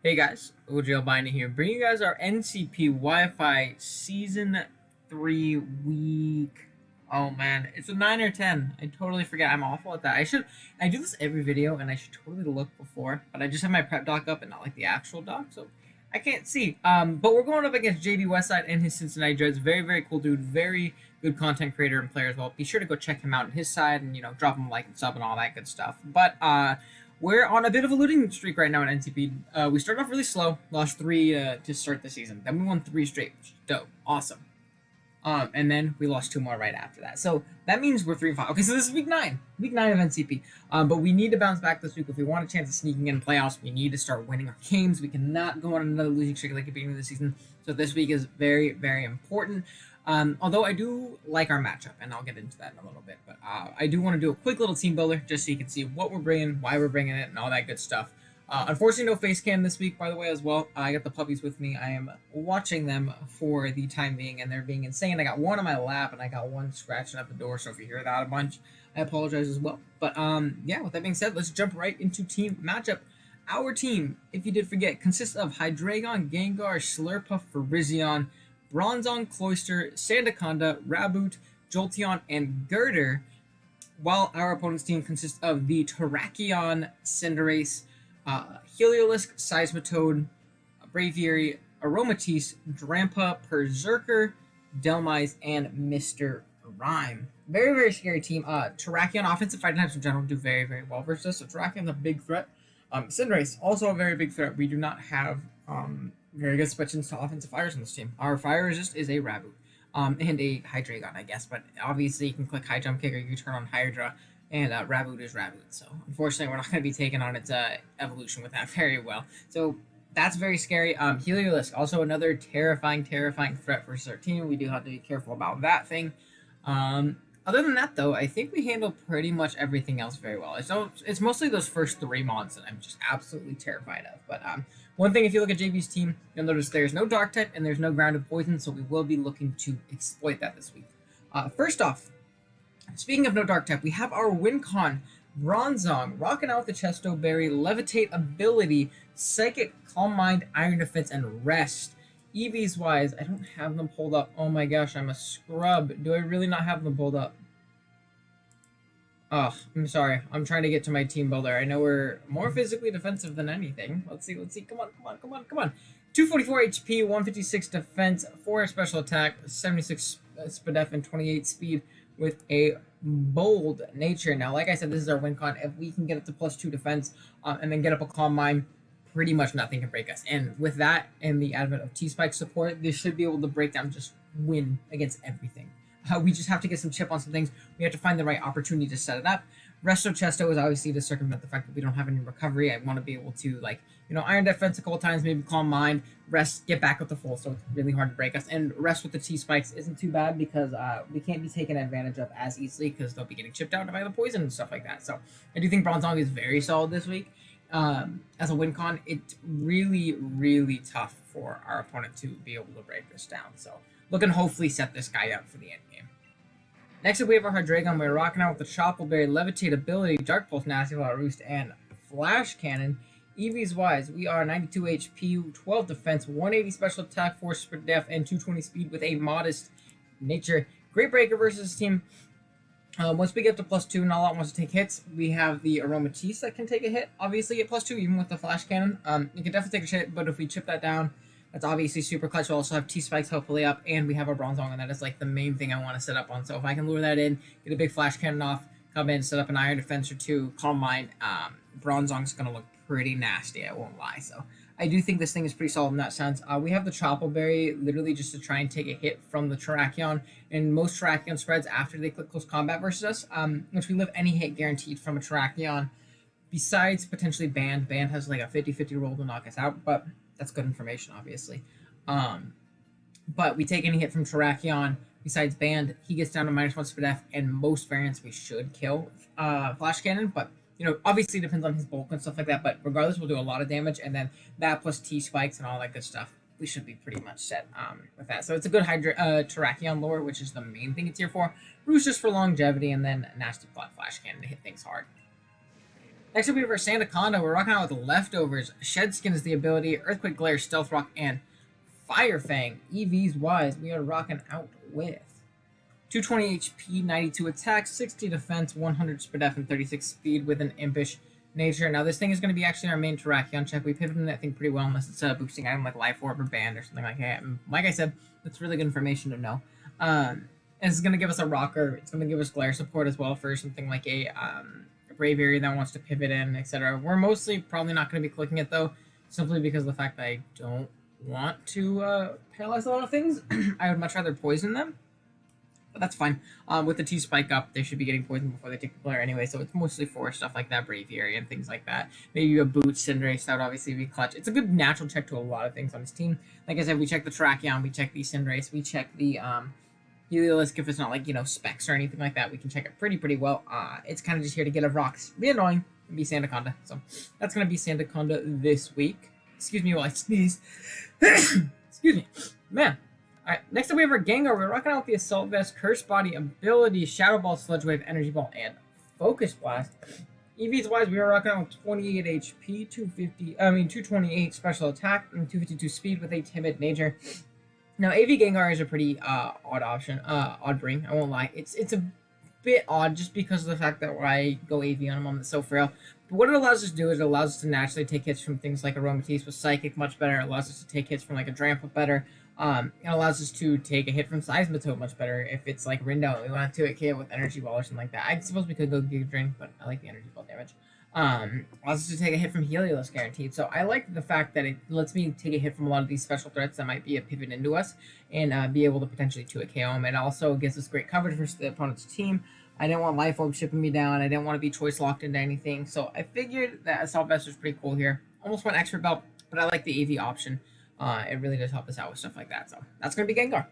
Hey guys, OJ Albina here, bringing you guys our NCP Wi-Fi Season 3 week. Oh man, it's a 9 or 10. I totally forget. I'm awful at that. I do this every video and I should totally look before, but I just have my prep doc up and not like the actual doc, so I can't see. But we're going up against JB Westside and his Cincinnati Dreds. Very, very cool dude. Very good content creator and player as well. Be sure to go check him out on his side and, drop him a like and sub and all that good stuff. But, we're on a bit of a losing streak right now in NCP. We started off really slow, lost 3 to start the season. Then we won 3 straight, which is dope, awesome. And then we lost 2 more right after that. So that means we're 3-5. Okay, so this is week 9 of NCP. But we need to bounce back this week if we want a chance of sneaking in playoffs. We need to start winning our games. We cannot go on another losing streak like at the beginning of the season. So this week is very, very important. Although I do like our matchup, and I'll get into that in a little bit. But I do want to do a quick little team builder just so you can see what we're bringing, why we're bringing it, and all that good stuff. Unfortunately, no face cam this week, by the way, as well. I got the puppies with me. I am watching them for the time being, and they're being insane. I got one on my lap, and I got one scratching at the door, so if you hear that a bunch, I apologize as well. But, yeah, with that being said, let's jump right into team matchup. Our team, if you did forget, consists of Hydreigon, Gengar, Slurpuff, Virizion, Bronzong, Cloyster, Sandaconda, Raboot, Jolteon, and Girder, while our opponent's team consists of the Terrakion, Cinderace, Heliolisk, Seismitoad, Braviary, Aromatisse, Drampa, Berserker, Delmise, and Mr. Rhyme. Very, very scary team. Terrakion offensive fighting types in general do very, very well versus us, so Terrakion's a big threat. Cinderace, also a very big threat. We do not have very good switch-ins to offensive fires on this team. Our fire resist is a Raboot, and a Hydreigon, I guess, but obviously you can click High Jump Kick or U-Turn on Hydra, and Raboot is Raboot, so unfortunately we're not going to be taking on its evolution with that very well. So that's very scary. Heliolisk, also another terrifying threat for our team. We do have to be careful about that thing. Other than that, though, I think we handle pretty much everything else very well. So it's mostly those first 3 mons that I'm just absolutely terrified of. But one thing, if you look at JB's team, you'll notice there's no Dark type and there's no Grounded Poison, so we will be looking to exploit that this week. First off, speaking of no Dark type, we have our WinCon Bronzong rocking out with the Chesto Berry, Levitate ability, Psychic, Calm Mind, Iron Defense, and Rest. EVs wise, I don't have them pulled up. Oh my gosh, I'm a scrub. Do I really not have them pulled up? Oh, I'm sorry. I'm trying to get to my team builder. I know we're more physically defensive than anything. Let's see. Come on. 244 HP, 156 defense, 4 special attack, 76 SPDF, and 28 speed with a bold nature. Now, like I said, this is our WinCon. If we can get up to +2 defense and then get up a Calm Mind, pretty much nothing can break us. And with that and the advent of T-Spike support, this should be able to break down, just win against everything. We just have to get some chip on some things. We have to find the right opportunity to set it up. Resto Chesto is obviously to circumvent the fact that we don't have any recovery. I want to be able to, Iron Defense a couple times, maybe Calm Mind, rest, get back with the full, so it's really hard to break us. And rest with the T-Spikes isn't too bad because we can't be taken advantage of as easily because they'll be getting chipped out by the poison and stuff like that. So I do think Bronzong is very solid this week. As a WinCon, it's really, really tough for our opponent to be able to break this down. So looking to hopefully set this guy up for the end game. Next up, we have our Hydreigon. We're rocking out with the Choppleberry, Levitate ability, Dark Pulse, Nasty Lot Roost, and Flash Cannon. EVs wise, we are 92 HP, 12 defense, 180 special attack, 4 sprint def, and 220 speed with a modest nature. Great breaker versus this team. Once we get to +2, not a lot wants to take hits. We have the Aromatisse that can take a hit, obviously at +2, even with the Flash Cannon. You can definitely take a hit, but if we chip that down, that's obviously super clutch. We'll also have T-Spikes hopefully up, and we have our Bronzong, and that is the main thing I want to set up on. So if I can lure that in, get a big Flash Cannon off, come in, set up an Iron Defense or 2, Calm Mind, Bronzong's going to look pretty nasty, I won't lie. So I do think this thing is pretty solid in that sense. We have the Choppleberry literally just to try and take a hit from the Terrakion, and most Terrakion spreads after they click close combat versus us, which we live any hit guaranteed from a Terrakion, besides potentially Band. Band has a 50-50 roll to knock us out, but that's good information, obviously. But we take any hit from Terrakion, besides Band, he gets down to -1 SPDF, and most variants we should kill Flash Cannon, but obviously it depends on his bulk and stuff like that, but regardless, we'll do a lot of damage, and then that plus T-Spikes and all that good stuff, we should be pretty much set with that. So it's a good Terrakion lore, which is the main thing it's here for. Roost just for longevity, and then Nasty Plot Flash Cannon to hit things hard. Next up, we have our Sandaconda. We're rocking out with Leftovers. Shed Skin is the ability. Earthquake Glare, Stealth Rock, and Fire Fang. EVs wise, we are rocking out with 220 HP, 92 attack, 60 defense, 100 speed def, and 36 speed with an impish nature. Now, this thing is going to be actually our main Terrakion check. We pivoted that thing pretty well unless it's a boosting item like Life Orb or Band or something like that. And like I said, that's really good information to know. It's going to give us a rocker. It's going to give us glare support as well for something like a Braviary that wants to pivot in, etc. We're mostly probably not going to be clicking it though, simply because of the fact that I don't want to paralyze a lot of things. I would much rather poison them, but that's fine. With the T-Spike up, they should be getting poisoned before they take the glare anyway, so it's mostly for stuff like that, Braviary and things like that. Maybe a boot Cinderace, that would obviously be clutch. It's a good natural check to a lot of things on this team. Like I said, we check the Terrakion, we check the Cinderace, we check the Heliolisk if it's not like, specs or anything like that. We can check it pretty well. It's kind of just here to get a rocks, be annoying, and be Sandaconda. So that's going to be Sandaconda this week. Excuse me while I sneeze. Excuse me. Man. Alright, next up we have our Gengar. We're rocking out with the Assault Vest, Curse Body, Ability, Shadow Ball, Sludge Wave, Energy Ball, and Focus Blast. EVs wise, we are rocking out with 28 HP, 228 special attack, and 252 speed with a timid nature. Now, AV Gengar is a pretty odd option, odd bring, I won't lie. It's a bit odd just because of the fact that I go AV on him on the so frail. But what it allows us to do is it allows us to naturally take hits from things like Aromatisse with Psychic much better. It allows us to take hits from like a Drampa better. It allows us to take a hit from Seismitoad much better if it's like Rindo. We want to 2-hit with Energy Ball or something like that. I suppose we could go Giga Drain, but I like the Energy Ball damage. Allows us to take a hit from Heliolisk guaranteed. So I like the fact that it lets me take a hit from a lot of these special threats that might be a pivot into us and be able to potentially 2-hit KO him. It also gives us great coverage versus the opponent's team. I didn't want Life Orb shipping me down. I didn't want to be choice locked into anything. So I figured that Assault Vest was pretty cool here. Almost went Expert Belt, but I like the AV option. It really does help us out with stuff like that. So that's going to be Gengar.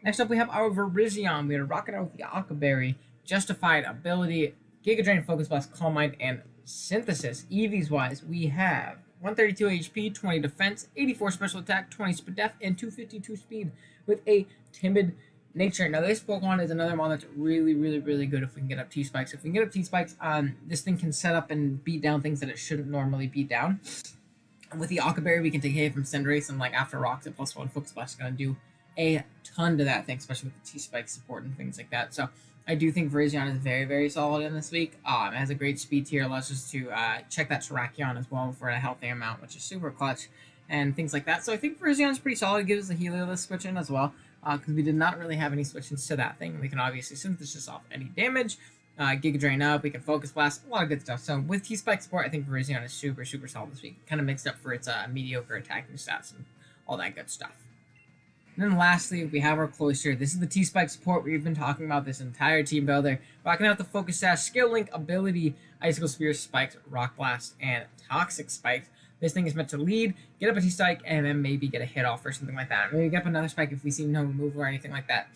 Next up, we have our Virizion. We are rocking out with the Akaberry, Justified, Ability, Giga Drain, Focus Blast, Calm Mind, and Synthesis. EVs wise, we have 132 HP, 20 defense, 84 special attack, 20 speed def, and 252 speed with a timid nature. Now, this Pokemon is another one that's really good if we can get up T-Spikes. If we can get up T-Spikes, this thing can set up and beat down things that it shouldn't normally beat down. With the Akaberry, we can take a hit from Cinderace, and like after Rocks at +1, Focus Blast is going to do a ton to that thing, especially with the T-Spike support and things like that. So I do think Virizion is very solid in this week. It has a great speed tier, allows us to check that Terrakion as well for a healthy amount, which is super clutch, and things like that. So I think Virizion is pretty solid. It gives us a Heliolisk switch in as well, because we did not really have any switch-ins to that thing. We can obviously Synthesis off any damage, Giga Drain up, we can Focus Blast, a lot of good stuff. So with T-Spike support, I think Virizion is super solid this week. Kind of mixed up for its mediocre attacking stats and all that good stuff. And then lastly, we have our Cloyster. This is the T-Spike support we've been talking about this entire team builder. Rocking out the Focus Sash, Skill Link, Ability, Icicle Spear, Spikes, Rock Blast, and Toxic Spikes. This thing is meant to lead, get up a T-Spike, and then maybe get a hit off or something like that. Maybe get up another Spike if we see no removal or anything like that.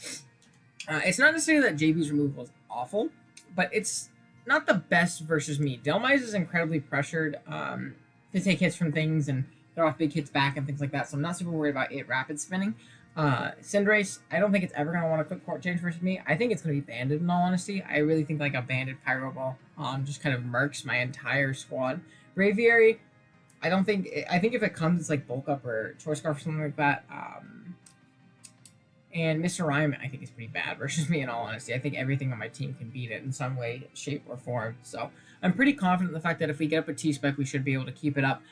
It's not necessarily that JB's removal is awful, but it's not the best versus me. Dhelmise is incredibly pressured to take hits from things and throw off big hits back and things like that, so I'm not super worried about it rapid spinning. Cinderace, I don't think it's ever going to want to quick court change versus me. I think it's going to be banded in all honesty. I really think like a banded Pyro Ball just kind of murks my entire squad. Braviary, I think if it comes, it's like Bulk Up or Choice Scarf or something like that. And Mr. Rhyme, I think is pretty bad versus me in all honesty. I think everything on my team can beat it in some way, shape, or form. So I'm pretty confident in the fact that if we get up a T-Spec, we should be able to keep it up.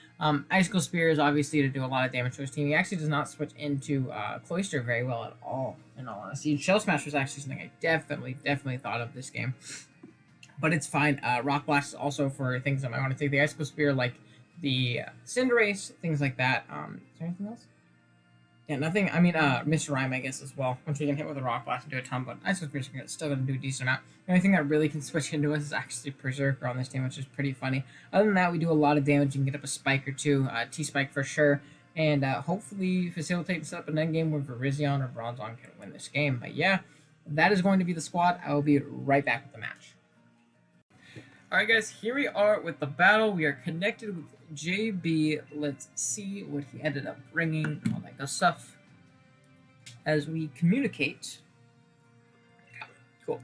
Icicle Spear is obviously to do a lot of damage to his team. He actually does not switch into Cloyster very well at all, in all honesty. Shell Smash was actually something I definitely thought of this game. But it's fine. Rock Blast is also for things that I want to take. The Icicle Spear, like the Cinderace, things like that. Is there anything else? Yeah, nothing. I mean, Mr. Rhyme, I guess, as well. Once we can hit with a Rock Blast and do a ton, but Icicle Spear is still going to do a decent amount. The only thing that really can switch into us is actually Berserker on this team, which is pretty funny. Other than that, we do a lot of damage. You can get up a Spike or two, T-Spike for sure, and hopefully facilitate and set up an endgame where Virizion or Bronzong can win this game. But yeah, that is going to be the squad. I will be right back with the match. Alright guys, here we are with the battle. We are connected with JB. Let's see what he ended up bringing and all that good stuff as we communicate. Cool.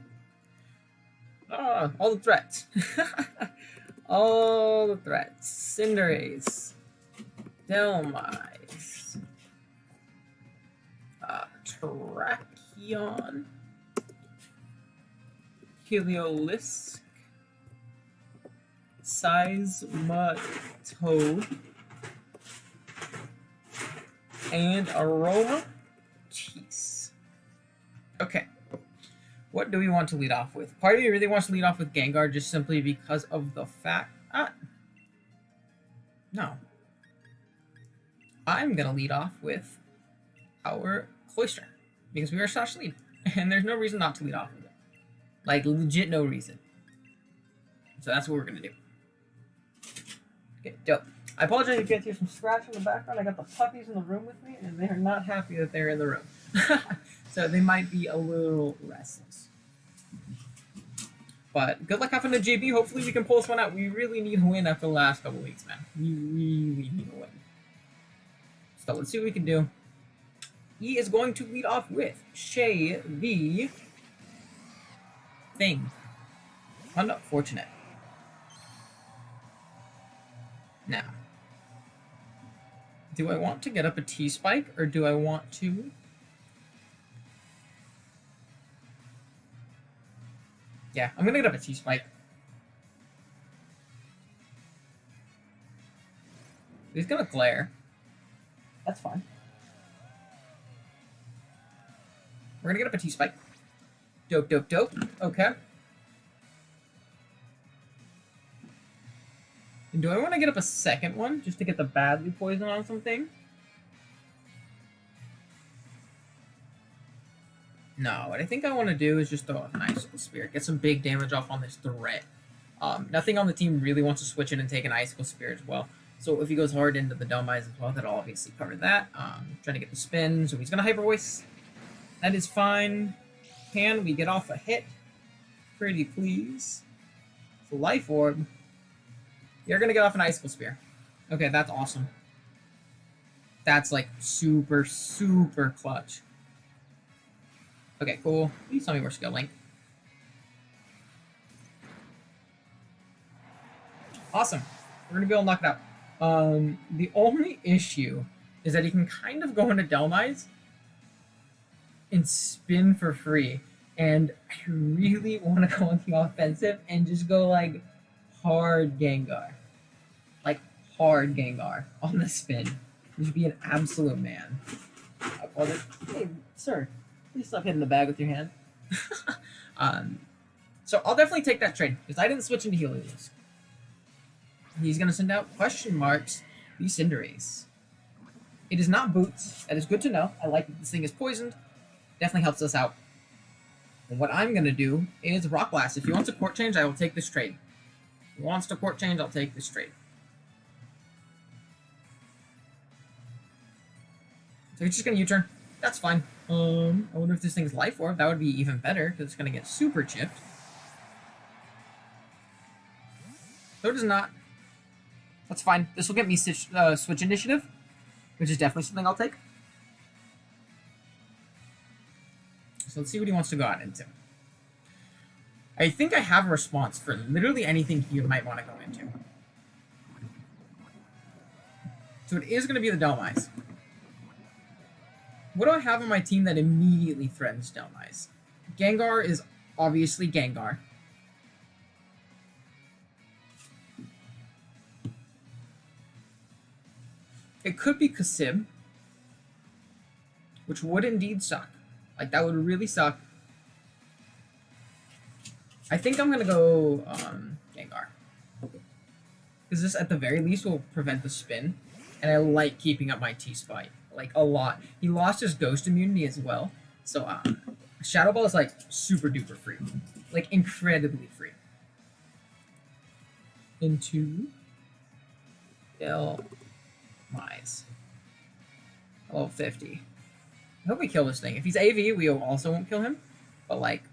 All the threats. All the threats. Cinderace. Delmise. Tracheon. Heliolisk. Seismitoad. And Aroma Cheese. Okay. What do we want to lead off with? Part of me really wants to lead off with Gengar just simply because of the fact... no. I'm going to lead off with our Cloyster. Because we are slash lead. And there's no reason not to lead off with it. Like, legit no reason. So that's what we're going to do. Okay, dope. I apologize if you guys hear some scratch in the background. I got the puppies in the room with me, and they're not happy that they're in the room. So they might be a little restless. But good luck having a JB. Hopefully we can pull this one out. We really need a win after the last couple weeks, man. We really need a win. So let's see what we can do. He is going to lead off with Shay the Thing. Unfortunate. Now, do I want to get up a T-Spike, or do I want to... Yeah, I'm gonna get up a T-Spike. He's gonna glare. That's fine. We're gonna get up a T-Spike. Dope, dope, dope. Okay. And do I want to get up a second one just to get the badly poison on something? No, what I think I want to do is just throw out an Icicle Spirit. Get some big damage off on this threat. Nothing on the team really wants to switch in and take an Icicle Spirit as well. So if he goes hard into the Delmise as well, that'll obviously cover that. Trying to get the spin, so he's going to Hyper Voice. That is fine. Can we get off a hit? Pretty please. So Life Orb. You're going to get off an Icicle Spear. Okay, that's awesome. That's like super, super clutch. Okay, cool. Please tell me we're Skill Link. Awesome. We're going to be able to knock it out. The only issue is that he can kind of go into Delmise and spin for free. And I really want to go on the offensive and just go like hard Gengar. Like hard Gengar on the spin. Just be an absolute man. Hey, sir, please stop hitting the bag with your hand. So I'll definitely take that trade because I didn't switch into Heliolisk. He's going to send out question marks the Cinderace. It is not Boots. That is good to know. I like that this thing is poisoned. Definitely helps us out. And what I'm going to do is Rock Blast. If he wants a court change, I will take this trade. If he wants to court change, I'll take this trade. So he's just going to U-turn. That's fine. I wonder if this thing's Life Orb. That would be even better because it's going to get super chipped. So it is not. That's fine. This will get me switch initiative, which is definitely something I'll take. So let's see what he wants to go out into. I think I have a response for literally anything he might want to go into. So it is going to be the Delmise. What do I have on my team that immediately threatens Delmise? Gengar is obviously Gengar. It could be Kasib, which would indeed suck. Like, that would really suck. I think I'm going to go Gengar. Because this, at the very least, will prevent the spin. And I like keeping up my T-Spike. Like, a lot. He lost his Ghost immunity as well. So, Shadow Ball is, like, super duper free. Like, incredibly free. Into Delmise. Level 50. I hope we kill this thing. If he's AV, we also won't kill him. But, like,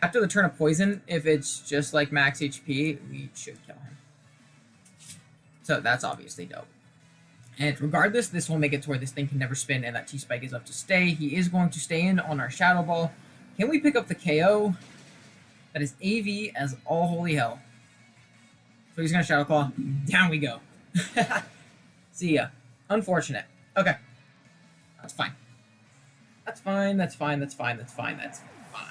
after the turn of poison, if it's just, like, max HP, we should kill him. So that's obviously dope. And regardless, this will make it to where this thing can never spin, and that T-Spike is up to stay. He is going to stay in on our Shadow Ball. Can we pick up the KO? That is AV as all holy hell. So he's gonna Shadow Claw. Down we go. See ya. Unfortunate. Okay. That's fine. That's fine. That's fine. That's fine. That's fine. That's fine.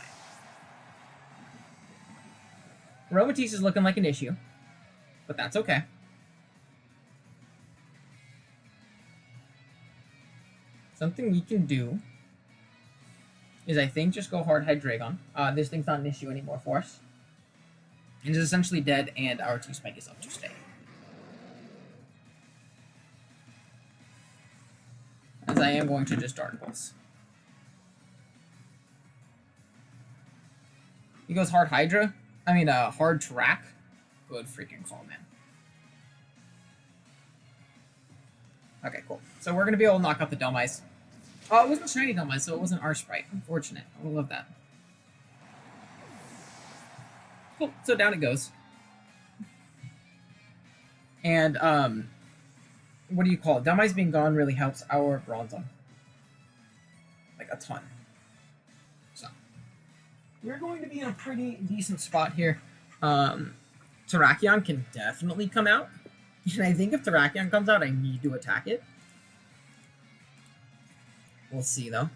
Aromatisse is looking like an issue, but that's okay. Something we can do is, I think, just go hard Hydreigon. This thing's not an issue anymore for us. It is essentially dead, and our T-Spike is up to stay. As I am going to just Dark Pulse. He goes hard Hydra. I mean, hard Track. Good freaking call, man. Okay, cool. So we're going to be able to knock out the Dhelmise. Oh, it wasn't shiny Dhelmise, so it wasn't our Sprite. Unfortunate. I love that. Cool. So down it goes. And, what do you call it? Dhelmise being gone really helps our Bronzong. Like, a ton. So, we're going to be in a pretty decent spot here. Terrakion can definitely come out. And I think if Terrakion comes out, I need to attack it. We'll see, though.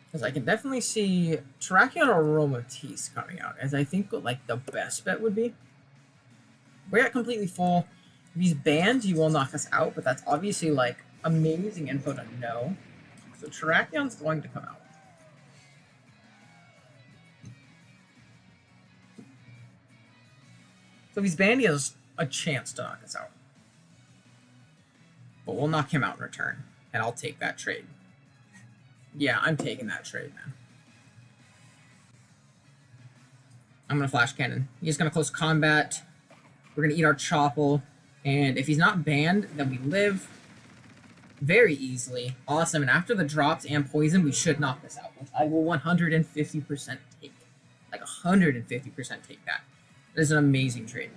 Because I can definitely see Terrakion or Aromatisse coming out, as I think like the best bet would be. We're at completely full. If he's banned, he will knock us out, but that's obviously like amazing info to know. So Terrakion's going to come out. So if he's banned, he has a chance to knock us out. But we'll knock him out in return, and I'll take that trade. Yeah, I'm taking that trade, man. I'm going to Flash Cannon. He's going to close combat. We're going to eat our Chople. And if he's not banned, then we live very easily. Awesome. And after the drops and poison, we should knock this out, which I will 150% take. Like 150% take that. That is an amazing trade.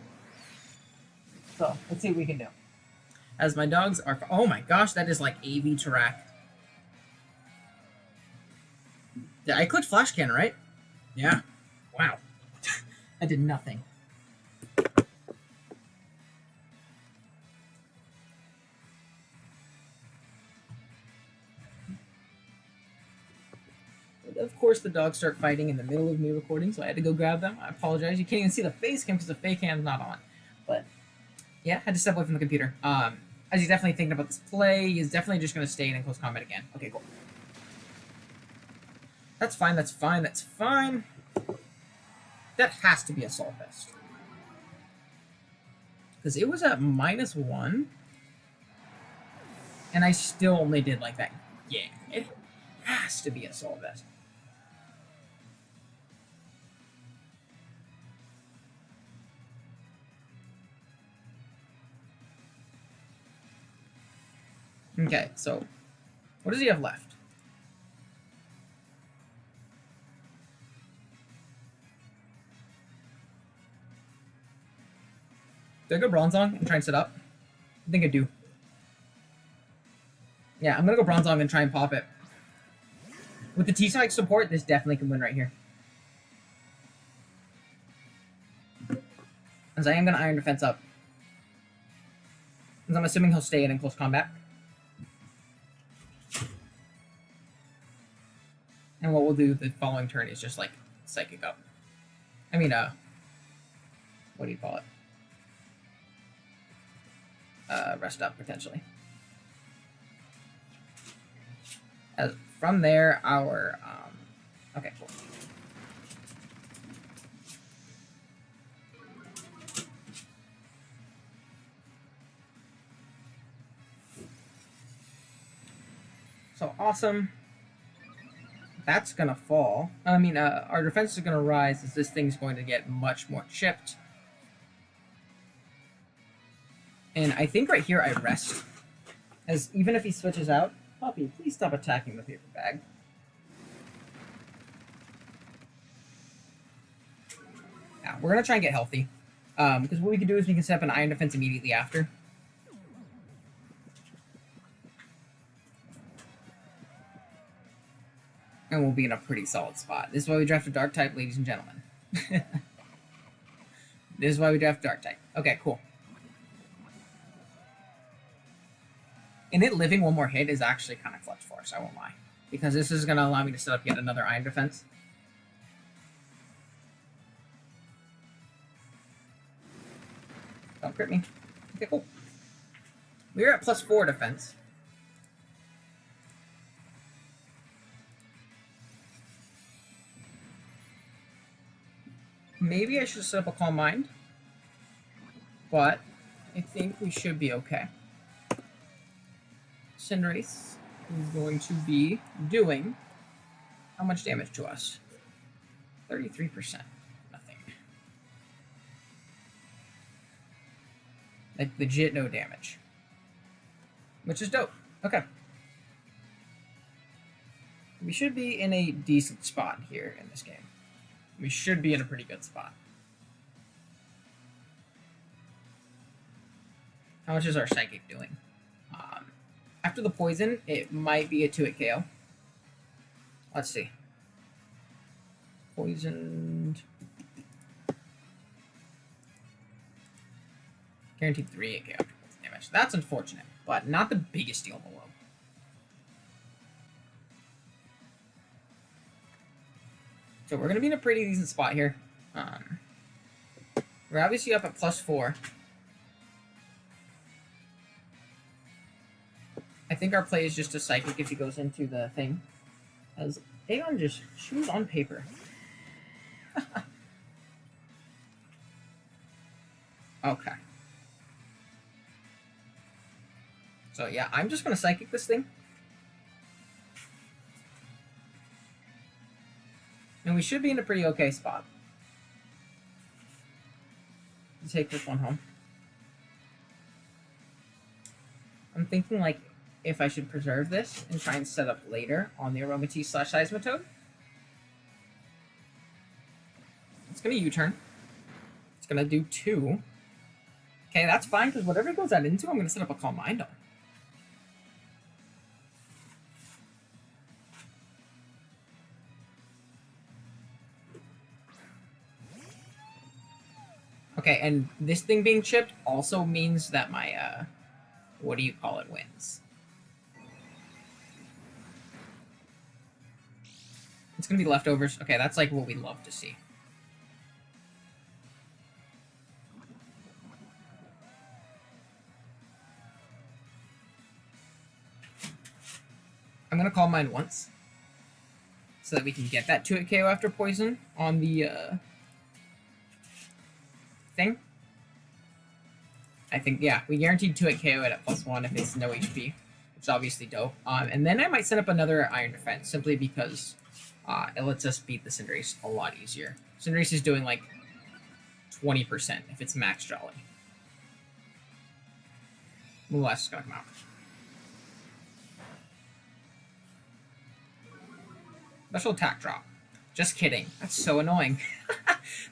So, let's see what we can do. As my dogs are... Oh my gosh, that is like AV Tarak. Yeah, I clicked Flash Cannon, right? Yeah. Wow. I did nothing. Of course, the dogs start fighting in the middle of me recording, so I had to go grab them. I apologize. You can't even see the face cam because the fake cam's not on. But, yeah, had to step away from the computer. As he's definitely thinking about this play, he's definitely just going to stay in close combat again. Okay, cool. That's fine, that's fine, that's fine. That has to be a Soul Fest. Because it was at -1. And I still only did like that. Yeah, it has to be a Soul Fest. Okay, so what does he have left? Do I go Bronzong and try and set up? I think I do. Yeah, I'm gonna go Bronzong and try and pop it. With the T-Spike support, this definitely can win right here. As I am gonna Iron Defense up. As I'm assuming he'll stay in close combat. And what we'll do the following turn is just like Psychic up. I mean, what do you call it? Rest up, potentially. As from there, our, okay, cool. So, awesome. That's gonna fall. I mean, our defense is gonna rise as this thing's going to get much more chipped. And I think right here I rest. As even if he switches out, Puppy, please stop attacking the paper bag. Yeah, we're gonna try and get healthy. Because what we can do is we can set up an Iron Defense immediately after. And we'll be in a pretty solid spot. This is why we drafted Dark type, ladies and gentlemen. This is why we draft Dark type. Okay, cool. And it living one more hit is actually kind of clutch for us, I won't lie. Because this is going to allow me to set up yet another Iron Defense. Don't crit me. Okay, cool. We're at +4 defense. Maybe I should set up a Calm Mind. But I think we should be okay. Cinderace is going to be doing how much damage to us? 33%. Nothing. Like, legit no damage. Which is dope. Okay. We should be in a decent spot here in this game. We should be in a pretty good spot. How much is our Psychic doing? After the poison, it might be a 2-hit KO. Let's see. Poisoned. Guaranteed 3-hit KO after poison damage. That's unfortunate, but not the biggest deal in the world. So we're going to be in a pretty decent spot here. We're obviously up at +4. I think our play is just a Psychic if he goes into the thing. As Aegon just chews on paper. Okay. So yeah, I'm just going to Psychic this thing. And we should be in a pretty okay spot. Take this one home. I'm thinking like if I should preserve this and try and set up later on the Aromatisse/Seismitoad. It's going to U-turn. It's going to do 2. Okay, that's fine because whatever it goes out into, I'm going to set up a Calm Mind on. Okay, and this thing being chipped also means that my, what do you call it, wins. It's gonna be leftovers. Okay, that's like what we love to see. I'm gonna Calm Mind once. So that we can get that 2-hit KO after poison on the, thing. I think, yeah, we guaranteed 2-hit KO it at +1 if it's no HP, which is obviously dope. And then I might set up another Iron Defense simply because it lets us beat the Cinderace a lot easier. Cinderace is doing like 20% if it's max Jolly. Moonblast is gonna come out. Special attack drop. Just kidding. That's so annoying.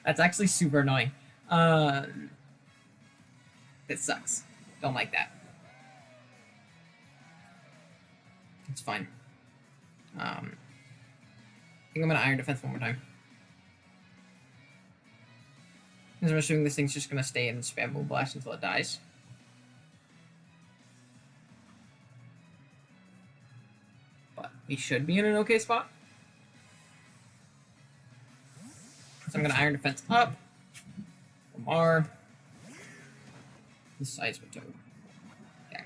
That's actually super annoying. That sucks. Don't like that. It's fine. I think I'm gonna Iron Defense one more time. Because I'm assuming this thing's just gonna stay in spam Moonblast until it dies. But we should be in an okay spot. So I'm gonna Iron Defense up. Lamar. This Seismitoad. Okay.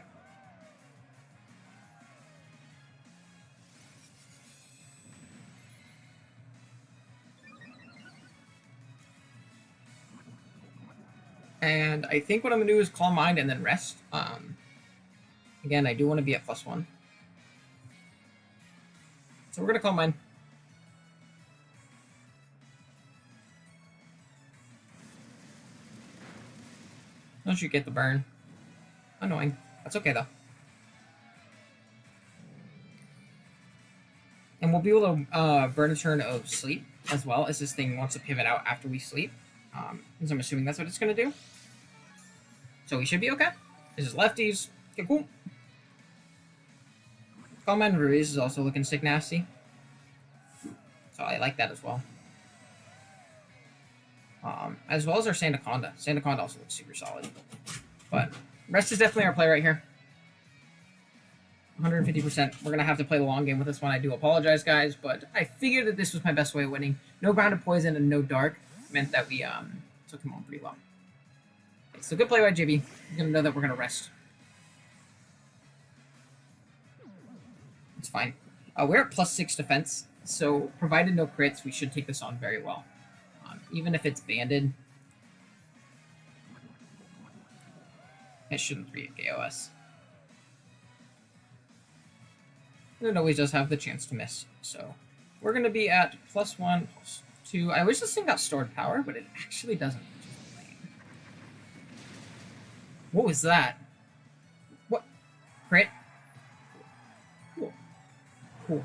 And I think what I'm gonna do is Calm Mind and then rest. Again, I do want to be at +1. So we're gonna Calm Mind. Don't you get the burn? Annoying. That's okay though. And we'll be able to burn a turn of sleep as well, as this thing wants to pivot out after we sleep. Because I'm assuming that's what it's gonna do. So we should be okay. This is lefties. Okay, cool. Calm Mind Ruiz is also looking sick nasty. So I like that as well. as well as our Sandaconda. Sandaconda also looks super solid. But rest is definitely our play right here. 150%. We're going to have to play the long game with this one. I do apologize, guys, but I figured that this was my best way of winning. No grounded poison and no dark meant that we took him on pretty well. Okay, so good play by JB. He's going to know that we're going to rest. It's fine. We're at +6 defense, so provided no crits, we should take this on very well. Even if it's banded, it shouldn't be a KOS. It always does have the chance to miss, so we're going to be at +1, +2. I wish this thing got stored power, but it actually doesn't. What was that? What? Crit? Cool. Cool.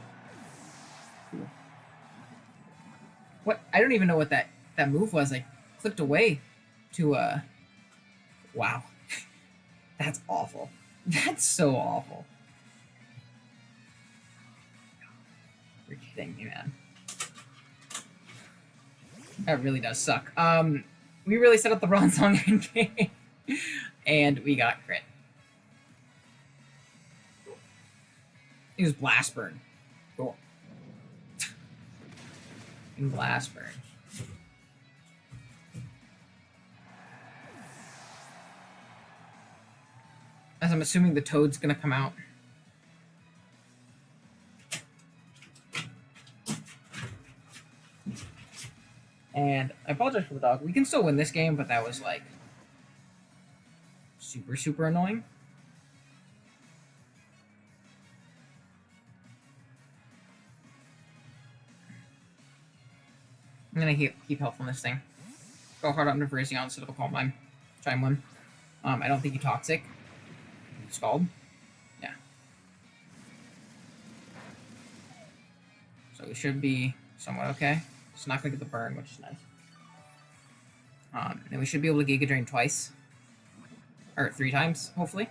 Cool. What? I don't even know what that move was. I clicked away to, wow. That's awful. That's so awful. You're kidding me, man. That really does suck. We really set up the wrong song in game. And we got crit. It was Blast Burn. Cool. And Blast Burn. As I'm assuming the toad's gonna come out. And I apologize for the dog. We can still win this game, but that was like super, super annoying. I'm gonna keep health on this thing. Go hard on Virizion instead of a Calm Mind. Try and win. I don't think you toxic. Scald. Yeah. So we should be somewhat okay. It's not gonna get the burn, which is nice. And we should be able to Giga Drain twice. Or 3 times, hopefully.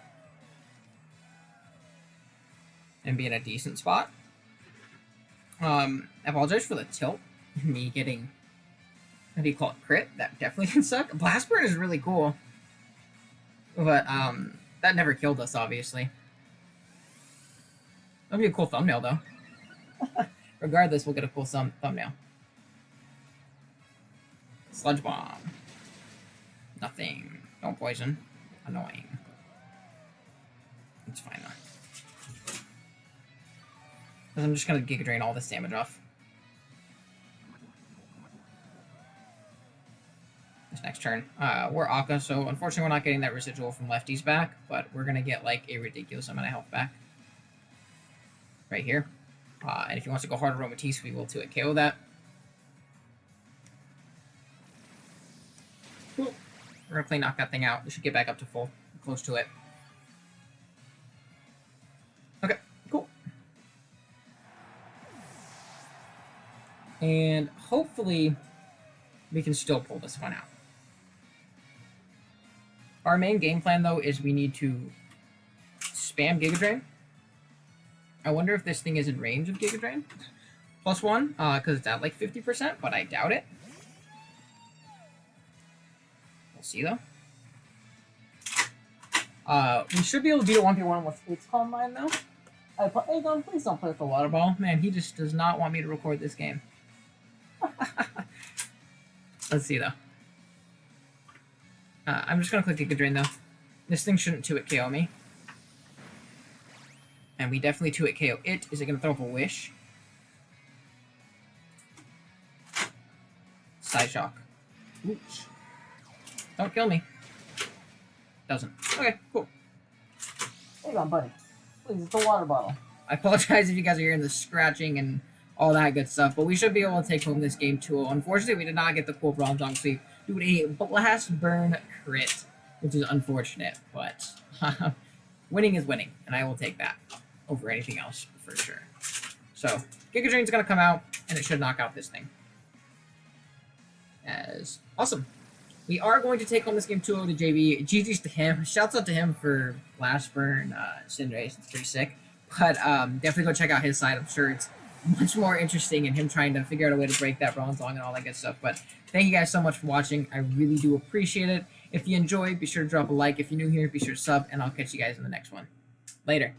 And be in a decent spot. I apologize for the tilt. Me getting, what do you call it, crit? That definitely can suck. Blast Burn is really cool. But, that never killed us, obviously. That'd be a cool thumbnail, though. Regardless, we'll get a cool thumbnail. Sludge Bomb. Nothing. Don't poison. Annoying. It's fine, though. Because I'm just going to Giga Drain all this damage off. This next turn. We're Akka, so unfortunately we're not getting that residual from lefties back, but we're going to get like a ridiculous amount of health back. Right here. And if he wants to go hard Aromatisse, we will 2-hit KO that. Cool. We're going to play knock that thing out. We should get back up to full. Close to it. Okay, cool. And hopefully we can still pull this one out. Our main game plan, though, is we need to spam Giga Drain. I wonder if this thing is in range of Giga Drain. +1, because it's at like 50%, but I doubt it. We'll see, though. We should be able to beat a 1v1 with its Calm Mind, though. Hey, Gon, please don't play with the water ball. Man, he just does not want me to record this game. Let's see, though. I'm just going to click Giga Drain, though. This thing shouldn't 2-hit KO me. And we definitely 2-hit KO it. Is it going to throw up a Wish? Side Shock. Oops. Don't kill me. Doesn't. Okay, cool. Hang on, buddy. Please, it's a water bottle. I apologize if you guys are hearing the scratching and all that good stuff, but we should be able to take home this game 2-0. Unfortunately, we did not get the cool Bronze on sweep. Dude, a Blast Burn crit, which is unfortunate, but winning is winning, and I will take that over anything else for sure. So, Giga Drain's going to come out, and it should knock out this thing. As awesome. We are going to take home this game 2-0 to JB. GG's to him. Shouts out to him for Blast Burn, Cinderace. It's pretty sick. But definitely go check out his side. I'm sure it's much more interesting in him trying to figure out a way to break that bronze long and all that good stuff. But thank you guys so much for watching. I really do appreciate it. If you enjoyed, be sure to drop a like. If you're new here, be sure to sub, and I'll catch you guys in the next one. Later.